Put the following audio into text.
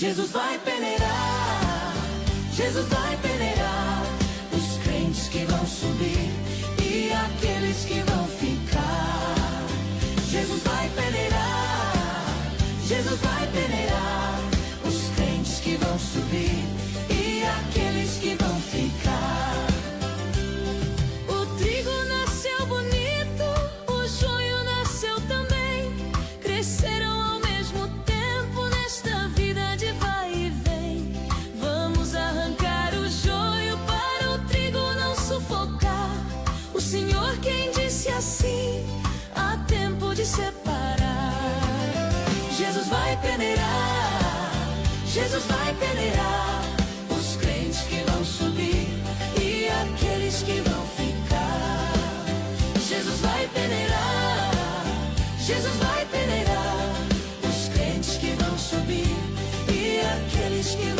Jesus vai peneirar, Jesus vai peneirar os crentes que vão subir e aqueles que vão ficar. Jesus vai peneirar, Jesus vai peneirar os crentes que vão subir e aqueles que vão ficar. O trigo nasceu bonito, o joio nasceu também, cresceram ao mesmo tempo nesta vida de vai e vem. Vamos arrancar o joio para o trigo não sufocar. O Senhor quem disse assim, há tempo de separar. Jesus vai peneirar, Jesus vai peneirar os crentes que vão subir e aqueles que vão ficar. Jesus vai peneirar, Jesus vai peneirar os crentes que vão subir e aqueles que